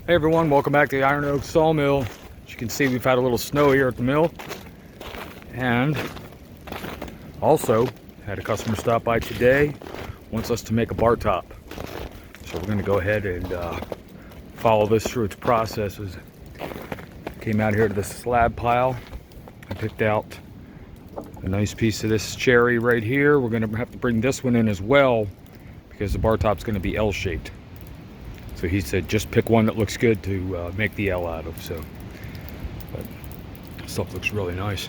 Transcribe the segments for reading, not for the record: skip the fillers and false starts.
Hey everyone, welcome back to the Iron Oak Sawmill. As you can see, we've had a little snow here at the mill, and also had a customer stop by today, wants us to make a bar top. So we're going to go ahead and follow this through its processes. Came out here to the slab pile. I picked out a nice piece of this cherry right here. We're going to have to bring this one in as well because the bar top's going to be L-shaped. So he said just pick one that looks good to make the L out of. So, but stuff looks really nice.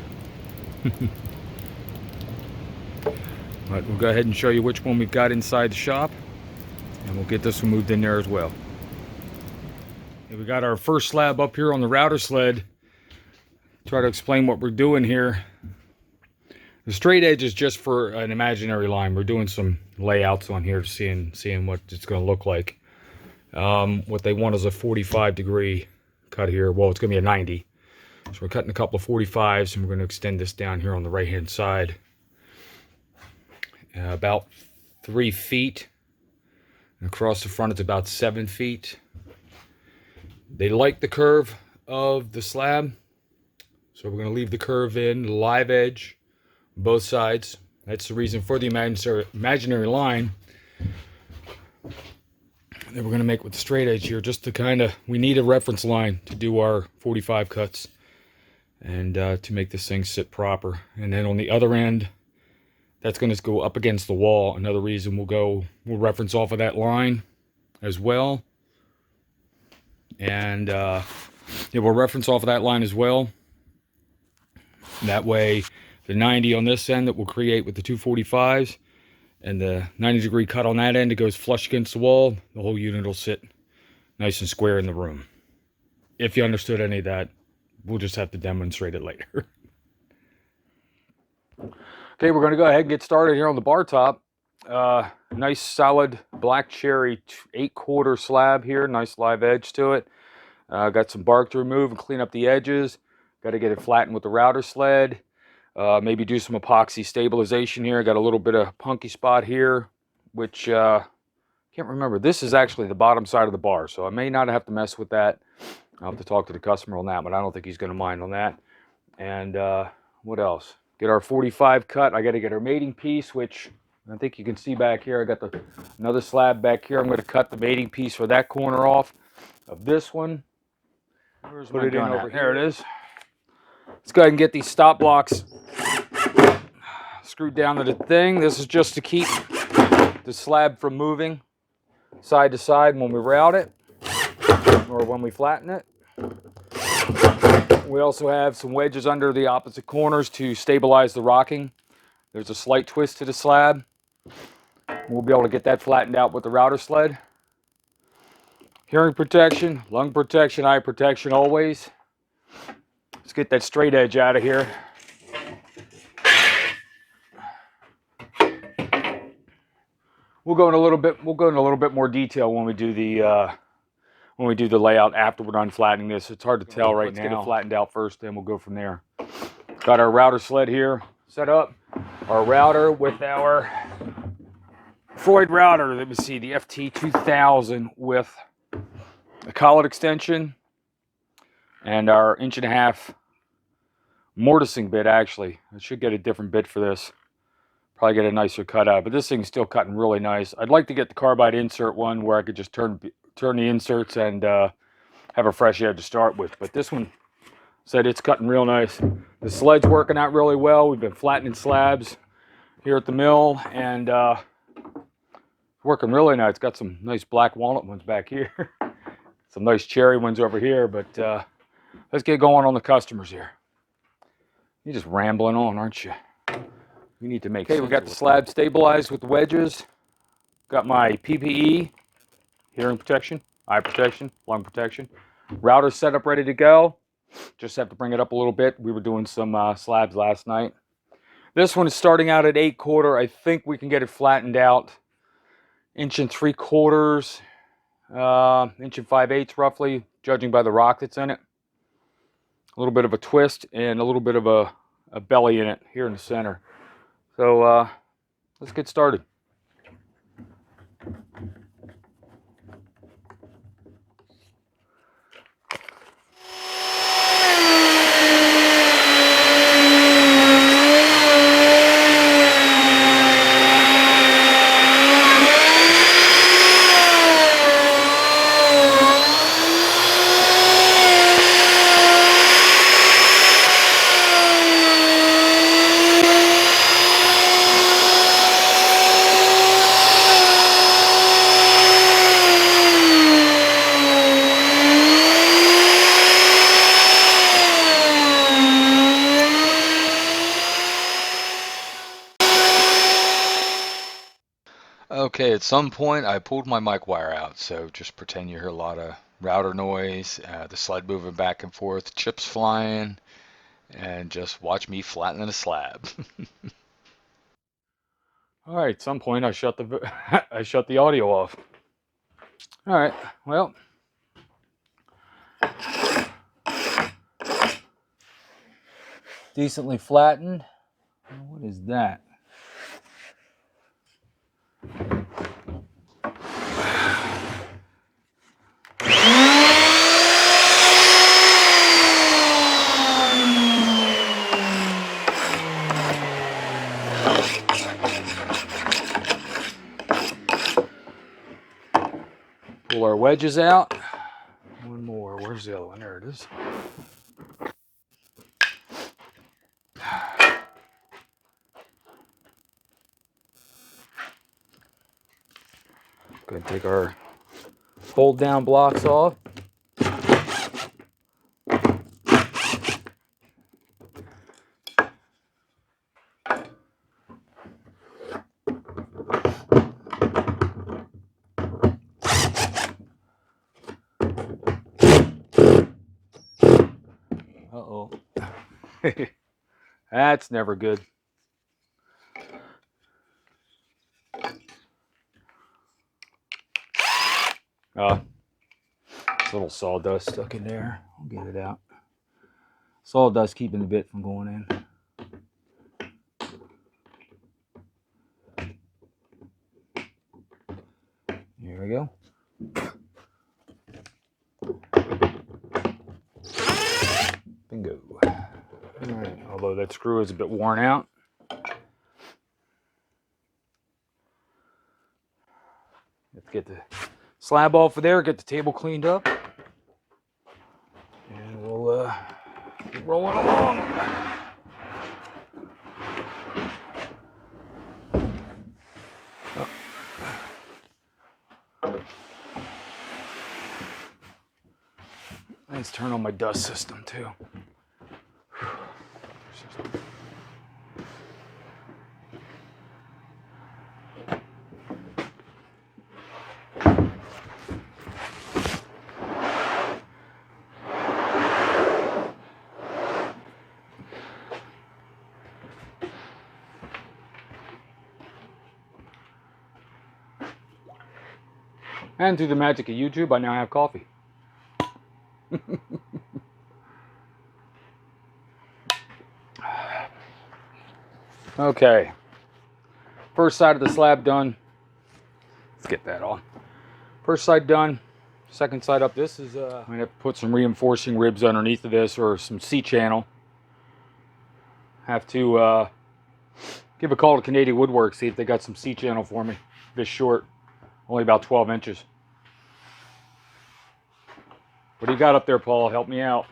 But we'll go ahead and show you which one we've got inside the shop, and we'll get this one moved in there as well. Okay, we got our first slab up here on the router sled. Try to explain what we're doing here. The straight edge is just for an imaginary line. We're doing some layouts on here, seeing what it's going to look like. What they want is a 45-degree cut here. Well, it's going to be a 90. So we're cutting a couple of 45s, and we're going to extend this down here on the right-hand side. About 3 feet. And across the front, it's about 7 feet. They like the curve of the slab. So we're going to leave the curve in, live edge, both sides. That's the reason for the imaginary line that we're going to make with the straight edge here, just to kind of, we need a reference line to do our 45 cuts and to make this thing sit proper. And then on the other end, that's going to go up against the wall. Another reason we'll reference off of that line as well. And yeah, we'll reference off of that line as well. That way, the 90 on this end that we'll create with the 245s, and the 90-degree cut on that end, it goes flush against the wall. The whole unit will sit nice and square in the room. If you understood any of that, we'll just have to demonstrate it later. Okay, we're going to go ahead and get started here on the bar top. Nice solid black cherry 8/4 slab here. Nice live edge to it. Got some bark to remove and clean up the edges. Got to get it flattened with the router sled. Maybe do some epoxy stabilization here. I got a little bit of punky spot here, which can't remember. This is actually the bottom side of the bar, so I may not have to mess with that. I'll have to talk to the customer on that, but I don't think he's going to mind on that. And what else? Get our 45 cut. I got to get our mating piece, which I think you can see back here. I got another slab back here. I'm going to cut the mating piece for that corner off of this one. Put it in over here. There it is. Let's go ahead and get these stop blocks screwed down to the thing. This is just to keep the slab from moving side to side when we route it or when we flatten it. We also have some wedges under the opposite corners to stabilize the rocking. There's a slight twist to the slab. We'll be able to get that flattened out with the router sled. Hearing protection, lung protection, eye protection always. Let's get that straight edge out of here. We'll go in a little bit more detail when we do the layout after we're done flattening this. It's hard to tell right now. Let's get it flattened out first, then we'll go from there. Got our router sled here set up. Our router with our Freud router. Let me see, the FT2000 with a collet extension and our 1.5-inch mortising bit. Actually, I should get a different bit for this. Probably get a nicer cut out, but this thing's still cutting really nice. I'd like to get the carbide insert one where I could just turn the inserts and have a fresh edge to start with. But this one said it's cutting real nice. The sled's working out really well. We've been flattening slabs here at the mill, and working really nice. Got some nice black walnut ones back here. Some nice cherry ones over here, but let's get going on the customers here. You're just rambling on, aren't you? We need to make sense. Okay, we got the slab stabilized with the wedges. Got my PPE, hearing protection, eye protection, lung protection. Router set up, ready to go. Just have to bring it up a little bit. We were doing some slabs last night. This one is starting out at 8/4. I think we can get it flattened out 1 3/4, 1 5/8 roughly, judging by the rock that's in it. A little bit of a twist and a little bit of a belly in it here in the center. So let's get started. Okay, at some point I pulled my mic wire out, so just pretend you hear a lot of router noise, the sled moving back and forth, chips flying, and just watch me flattening a slab. All right, at some point I shut the I shut the audio off. All right, well, decently flattened. What is that? Pull our wedges out. One more. Where's the other one? There it is. Go ahead and take our hold down blocks off. Uh-oh. That's never good. It's a little sawdust stuck in there. I'll get it out. Sawdust keeping the bit from going in. Here we go. Bingo. All right. Although that screw is a bit worn out. Let's get the slab off of there, get the table cleaned up, and we'll keep rolling along. Let's turn on my dust system too. And through the magic of YouTube, I now have coffee. Okay. First side of the slab done. Let's get that on. First side done. Second side up. This is, I'm going to put some reinforcing ribs underneath of this or some C-channel. Have to give a call to Canadian Woodwork, see if they got some C-channel for me. This short. Only about 12 inches. What do you got up there, Paul? Help me out.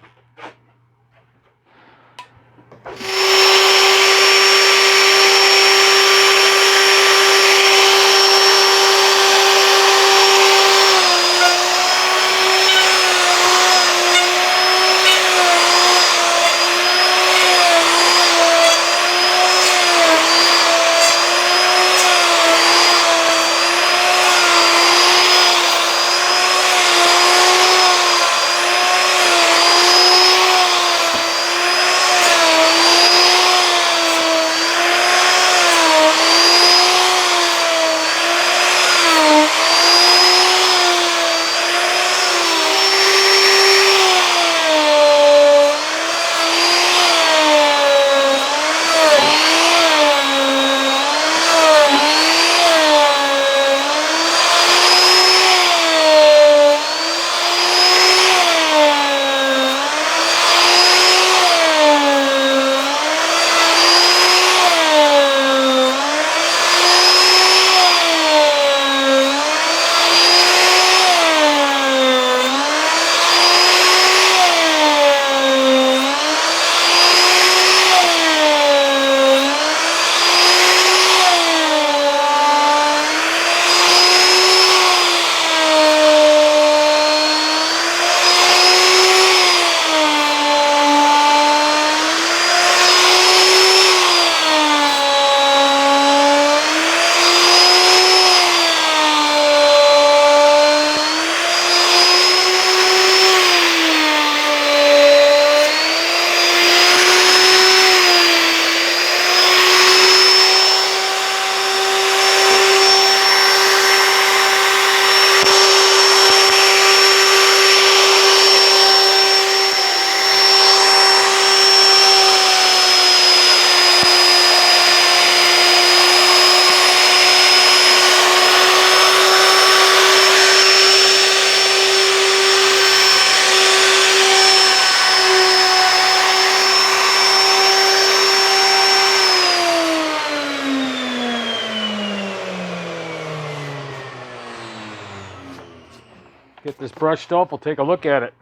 Get this brushed off, we'll take a look at it.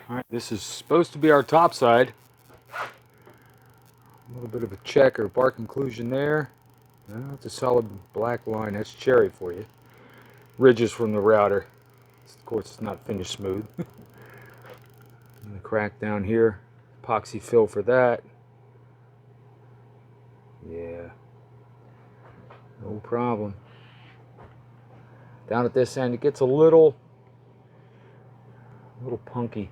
All right, this is supposed to be our top side. A little bit of a check or bark inclusion there. No, it's a solid black line. That's cherry for you. Ridges from the router. Of course, it's not finished smooth. And the crack down here. Epoxy fill for that. Yeah. No problem. Down at this end, it gets a little punky.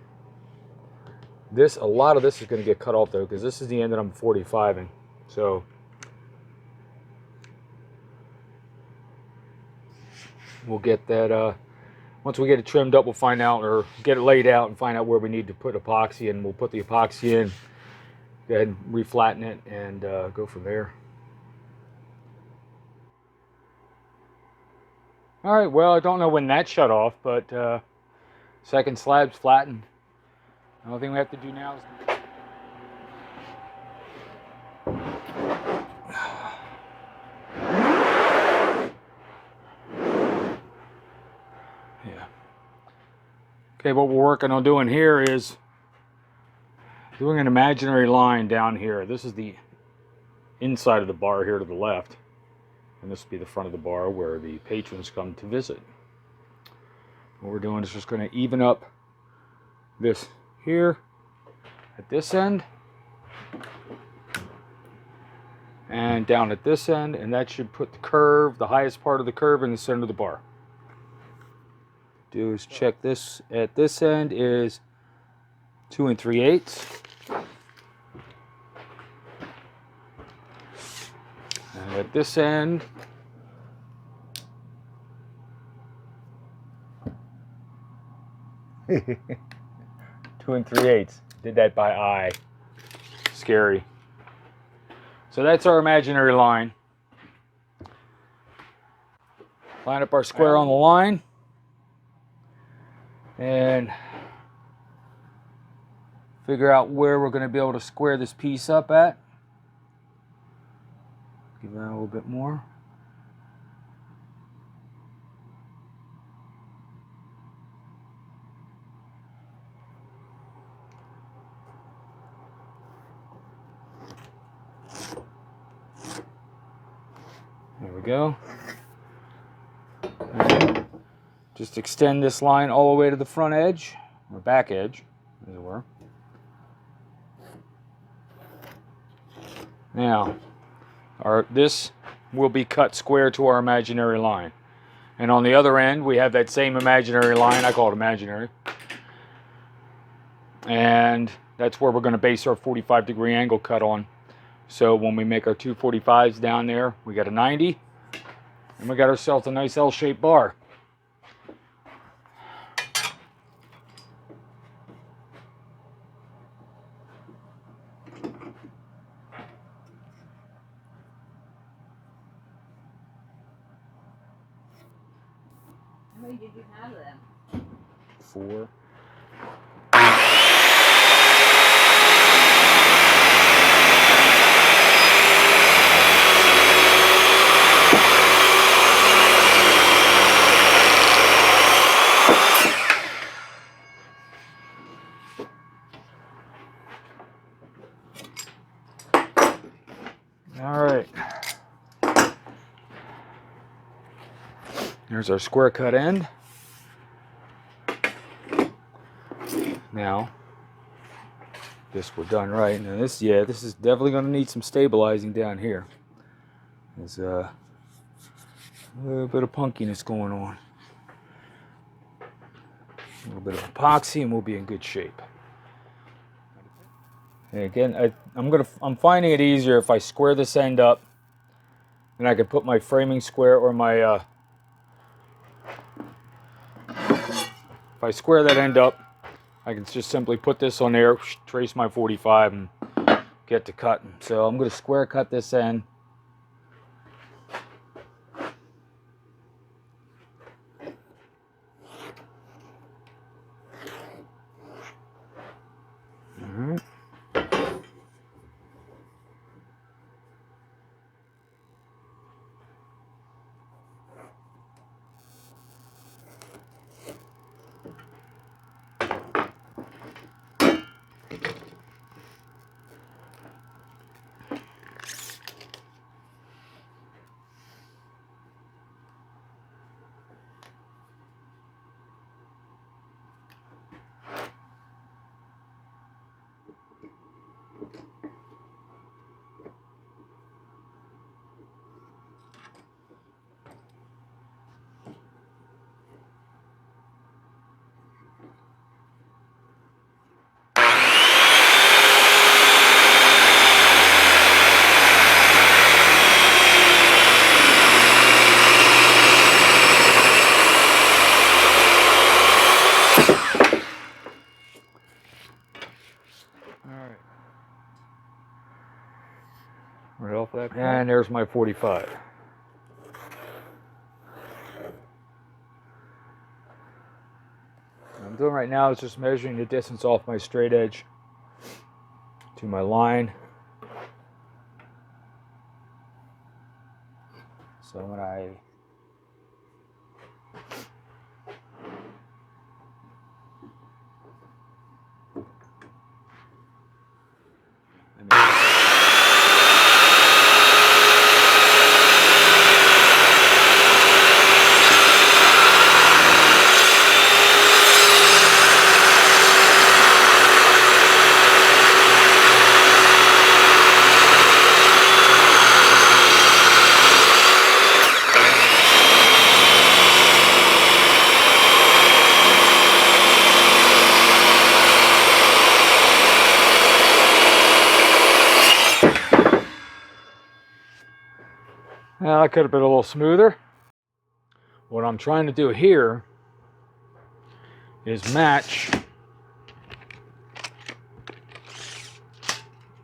A lot of this is going to get cut off though, because this is the end that I'm 45ing. So we'll get that, once we get it trimmed up, we'll find out, or get it laid out and find out where we need to put epoxy, and we'll put the epoxy in, go ahead and reflatten it, and go from there. All right, well, I don't know when that shut off, but second slab's flattened. The only thing we have to do now is... Yeah. Okay, what we're working on doing here is doing an imaginary line down here. This is the inside of the bar here to the left. And this will be the front of the bar where the patrons come to visit. What we're doing is just going to even up this here at this end and down at this end, and that should put the curve, the highest part of the curve, in the center of the bar. Do is check this at this end is 2 3/8. And at this end, two and 3/8. Did that by eye. Scary. So that's our imaginary line. Line up our square on the line. And figure out where we're going to be able to square this piece up at. Give that a little bit more. There we go. Just extend this line all the way to the front edge, or back edge, as it were. Now, this will be cut square to our imaginary line. And on the other end, we have that same imaginary line. I call it imaginary. And that's where we're going to base our 45-degree angle cut on. So when we make our 245s down there, we got a 90. And we got ourselves a nice L-shaped bar. How many did you have them? 4. All right. There's our square cut end. Now, this we're done right. Now this is definitely going to need some stabilizing down here. There's a little bit of punkiness going on. A little bit of epoxy, and we'll be in good shape. And again, I'm finding it easier if I square this end up, and I can put my framing square or my if I square that end up, I can just simply put this on there, trace my 45, and get to cutting. So I'm going to square cut this end. that point. And there's my 45. What I'm doing right now is just measuring the distance off my straight edge to my line. So when I Now, that could have been a little smoother. What I'm trying to do here is match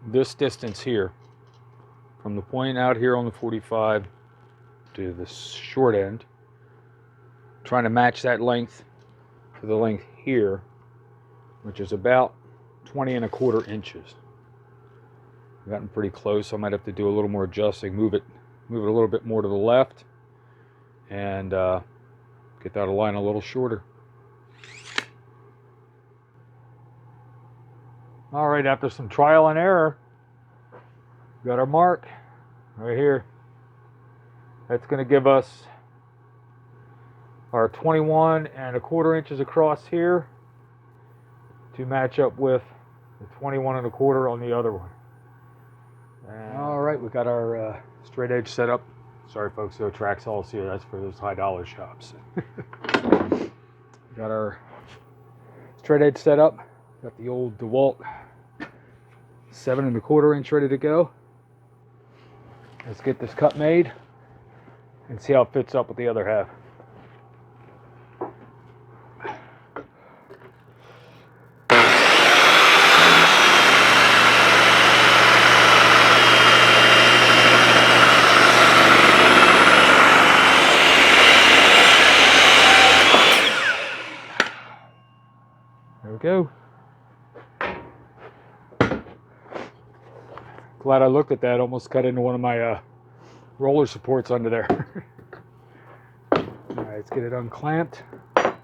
this distance here from the point out here on the 45 to the short end. Trying to match that length to the length here, which is about 20¼ inches. I've gotten pretty close. I might have to do a little more adjusting, move it a little bit more to the left, and get that line a little shorter. All right, after some trial and error, got our mark right here. That's going to give us our 21¼ inches across here to match up with the 21¼ on the other one. And all right, we got our straight edge set up. Sorry folks, no track saws here. That's for those $high shops. Got our straight edge set up. Got the old DeWalt 7¼ inch ready to go. Let's get this cut made and see how it fits up with the other half. There we go. Glad I looked at that. Almost cut into one of my roller supports under there. All right, let's get it unclamped. Just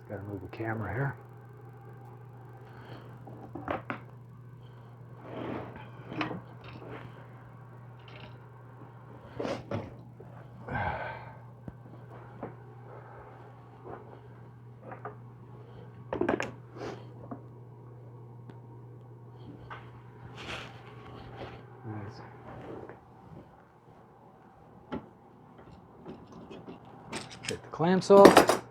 gotta move the camera here. Get the clamps off.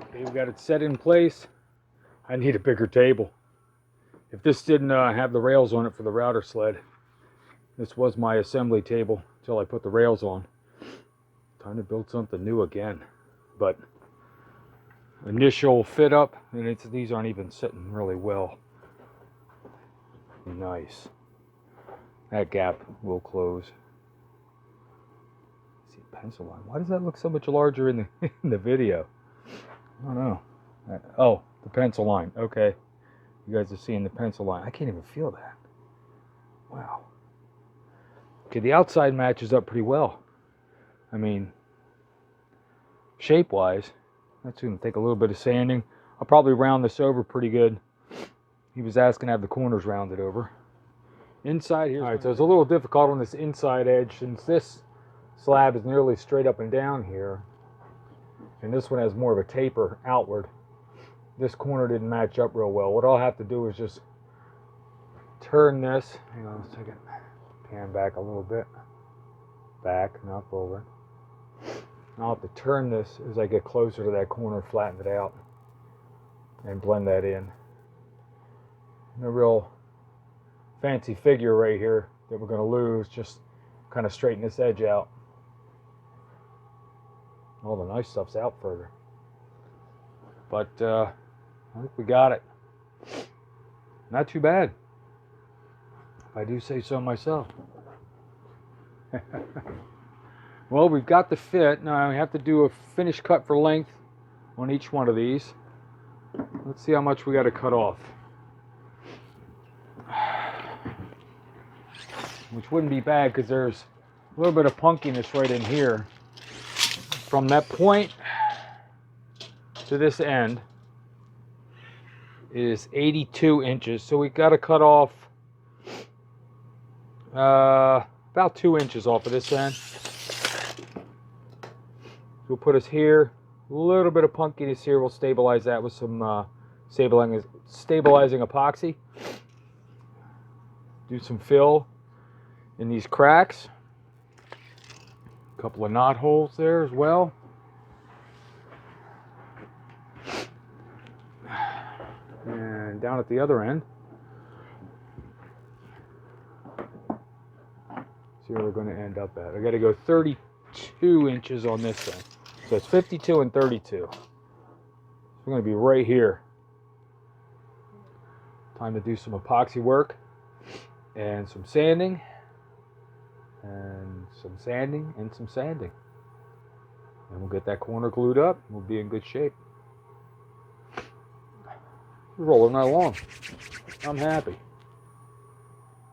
Okay, we got it set in place. I need a bigger table. If this didn't have the rails on it for the router sled, this was my assembly table until I put the rails on. Time to build something new again. But initial fit up, and these aren't even sitting really well. Nice. That gap will close. Let's see, pencil line. Why does that look so much larger in the video? I don't know. Oh, the pencil line. Okay. You guys are seeing the pencil line. I can't even feel that. Wow. Okay, the outside matches up pretty well. I mean, shape-wise, that's going to take a little bit of sanding. I'll probably round this over pretty good. He was asking to have the corners rounded over. Inside here. All right, so it's a little difficult on this inside edge since this slab is nearly straight up and down here. And this one has more of a taper outward. This corner didn't match up real well. What I'll have to do is just turn this. Hang on a second. Pan back a little bit. Back, not forward. I'll have to turn this as I get closer to that corner, flatten it out, and blend that in. No real fancy figure right here that we're going to lose. Just kind of straighten this edge out. All the nice stuff's out further. But I think we got it. Not too bad, if I do say so myself. Well, we've got the fit. Now we have to do a finish cut for length on each one of these. Let's see how much we got to cut off. Which wouldn't be bad because there's a little bit of punkiness right in here. From that point to this end is 82 inches. So we got to cut off about 2 inches off of this end. We'll put us here. A little bit of punkiness here. We'll stabilize that with some stabilizing epoxy. Do some fill in these cracks. A couple of knot holes there as well. And down at the other end. See where we're going to end up at. I got to go 32 inches on this thing. So it's 52 and 32. We're going to be right here. Time to do some epoxy work and some sanding and some sanding and some sanding. And we'll get that corner glued up. We'll be in good shape. We're rolling right along. I'm happy.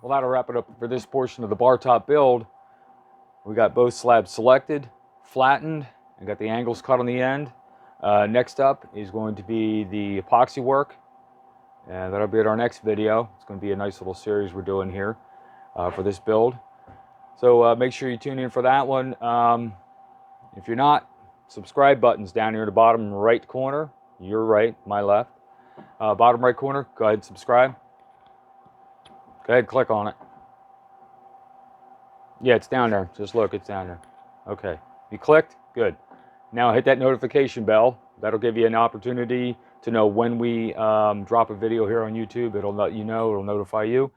Well, that'll wrap it up for this portion of the bar top build. We got both slabs selected, flattened, and got the angles cut on the end. Next up is going to be the epoxy work, and that'll be at our next video. It's going to be a nice little series we're doing here for this build. So make sure you tune in for that one. If you're not, subscribe button's down here in the bottom right corner. Your right, my left. Bottom right corner, go ahead and subscribe. Go ahead, click on it. Yeah, it's down there. Just look, it's down there. Okay, you clicked? Good. Now hit that notification bell. That'll give you an opportunity to know when we drop a video here on YouTube. It'll let you know, it'll notify you.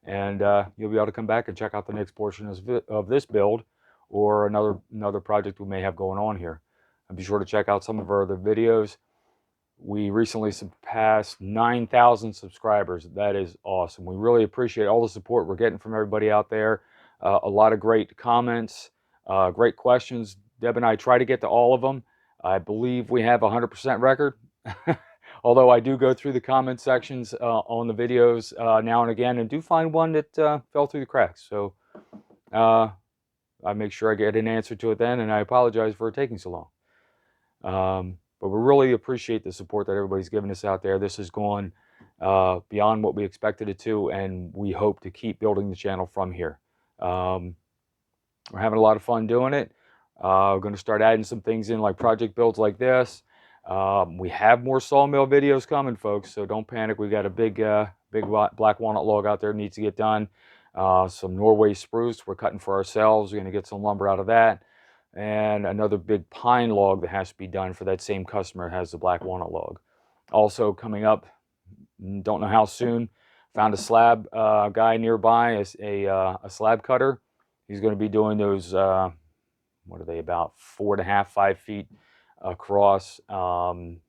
And you'll be able to come back and check out the next portion of this build or another project we may have going on here. And be sure to check out some of our other videos. We recently surpassed 9,000 subscribers. That is awesome. We really appreciate all the support we're getting from everybody out there. A lot of great comments, great questions. Deb and I try to get to all of them. I believe we have a 100% record. Although I do go through the comment sections on the videos now and again and do find one that fell through the cracks. So I make sure I get an answer to it then, and I apologize for it taking so long. But we really appreciate the support that everybody's giving us out there. This has gone beyond what we expected it to, and we hope to keep building the channel from here. We're having a lot of fun doing it. We're going to start adding some things in, like project builds like this. We have more sawmill videos coming, folks, so don't panic. We got a big black walnut log out there that needs to get done. Some Norway spruce we're cutting for ourselves. We're going to get some lumber out of that. And another big pine log that has to be done for that same customer has the black walnut log. Also coming up, don't know how soon, found a slab guy nearby, a slab cutter. He's going to be doing those, what are they, about 4.5, 5 feet across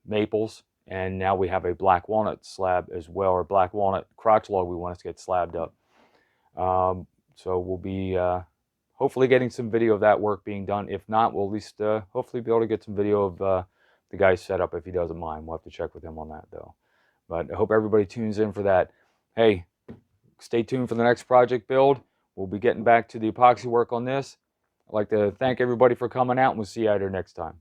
maples. And now we have a black walnut slab as well, or black walnut crotch log we want to get slabbed up. So we'll be hopefully getting some video of that work being done. If not, we'll at least hopefully be able to get some video of the guy's setup if he doesn't mind. We'll have to check with him on that though. But I hope everybody tunes in for that. Hey, stay tuned for the next project build. We'll be getting back to the epoxy work on this. I'd like to thank everybody for coming out, and we'll see you out here next time.